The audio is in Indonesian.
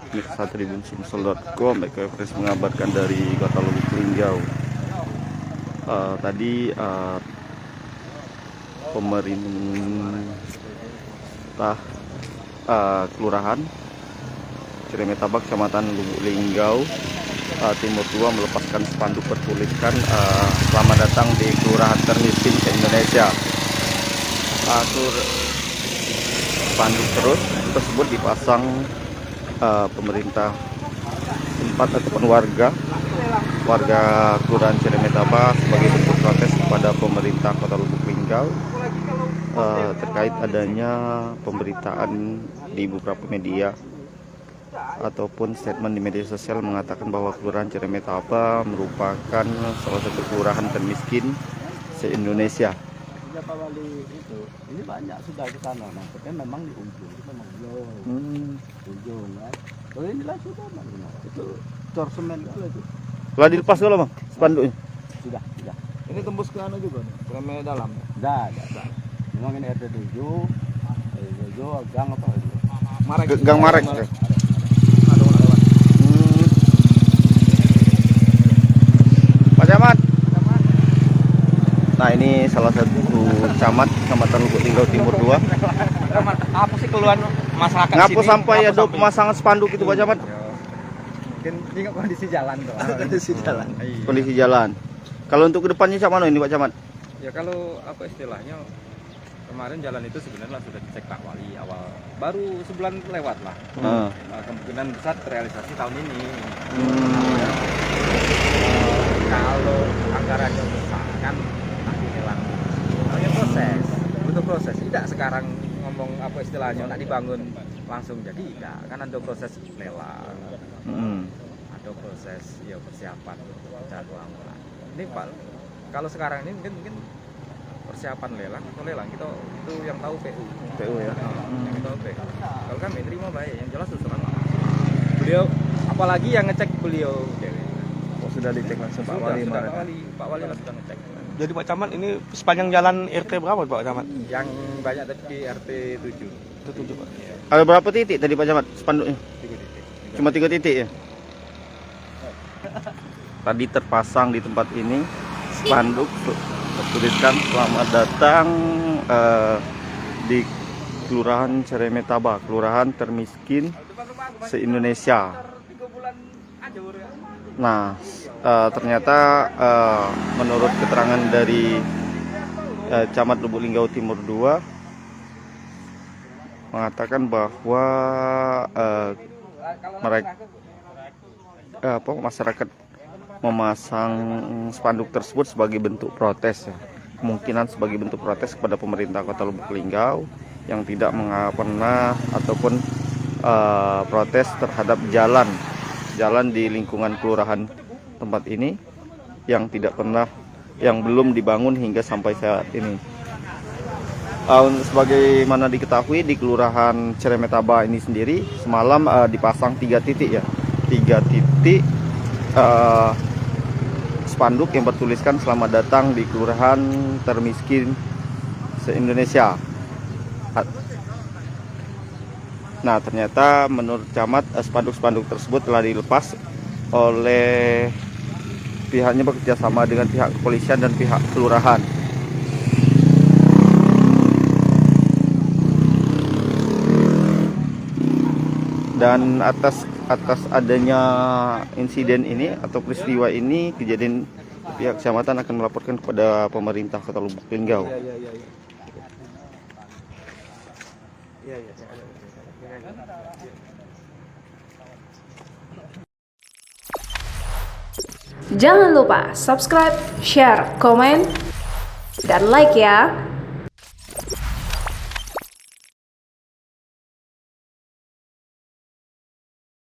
Pemirsa Tribun Sumsel.com, BKFRS mengabarkan dari Kota Lubuk Linggau. Tadi pemerintah Kelurahan Ciremetabak, Kecamatan Lubuk Linggau Timur 2 melepaskan spanduk bertuliskan selamat datang di Kelurahan termiskin se-Indonesia. Spanduk tersebut dipasang pemerintah tempat ataupun warga Kelurahan Ciremetabak sebagai bentuk protes kepada pemerintah Kota Lubuk Linggau terkait adanya pemberitaan di beberapa media ataupun statement di media sosial mengatakan bahwa Kelurahan Ciremetabak merupakan salah satu kelurahan termiskin se-Indonesia. Pak Wali itu, ini banyak sudah ke sana, maksudnya memang di ujung, itu memang belum ujung kan. Oh inilah sudah bang, itu cor semen itu. Telah dilepas dulu bang, spanduknya? Sudah. Ini tembus ke sana juga nih, ke dalam. Dah. Memang ini RT 7, gang apa itu? Gang Marek. Pak Camat. Nah ini salah satu camat Kecamatan Lubuk Linggau Timur 2. Apa sih keluhan masyarakat Ngapu sini? sampai ada pemasangan spanduk itu Pak Camat? Mungkin ini kondisi jalan tuh. Kondisi jalan. Kalau untuk kedepannya cak mana ini Pak Camat? Ya kalau apa istilahnya, kemarin jalan itu sebenarnya sudah dicek Pak Wali awal, baru sebulan lewat lah. Nah, kemungkinan besar terrealisasi tahun ini. Kalau anggarannya besar kan hilang. Namanya butuh proses. Tidak sekarang ngomong apa istilahnya nak dibangun langsung jadi, tidak. Kan ada proses lelang, ada proses ya persiapan jadwal. Ini Pak, kalau sekarang ini mungkin persiapan lelang atau lelang kita itu yang tahu PU ya. Yang tahu PU. Kalau kami terima baik, yang jelas usulan beliau, apalagi yang ngecek beliau. Oh, sudah dicek langsung Pak Wali. Pak Wali lah sudah ngecek. Jadi Pak Camat ini sepanjang jalan RT berapa Pak Camat? Yang banyak tadi di RT 7. Itu 7 Pak. Ada berapa titik tadi Pak Camat spanduknya? 3 titik. Cuma 3 titik ya? Tadi terpasang di tempat ini spanduk bertuliskan selamat datang di Kelurahan Ciremetabak, kelurahan termiskin se-Indonesia. Nah, ternyata menurut keterangan dari Camat Lubuk Linggau Timur 2 mengatakan bahwa masyarakat memasang spanduk tersebut sebagai bentuk protes ya. Kemungkinan sebagai bentuk protes kepada pemerintah Kota Lubuk Linggau yang tidak pernah ataupun protes terhadap jalan di lingkungan kelurahan tempat ini yang belum dibangun hingga sampai saat ini. Sebagaimana diketahui di Kelurahan Ciremetabak ini sendiri semalam dipasang 3 titik ya, 3 titik spanduk yang bertuliskan selamat datang di Kelurahan termiskin se-Indonesia. Nah ternyata menurut camat spanduk-spanduk tersebut telah dilepas oleh pihaknya bekerjasama dengan pihak kepolisian dan pihak kelurahan. Dan atas adanya insiden ini atau peristiwa ini, kejadian, pihak kecamatan akan melaporkan kepada pemerintah Kota Lubuk Linggau. Jangan lupa subscribe, share, komen, dan like ya.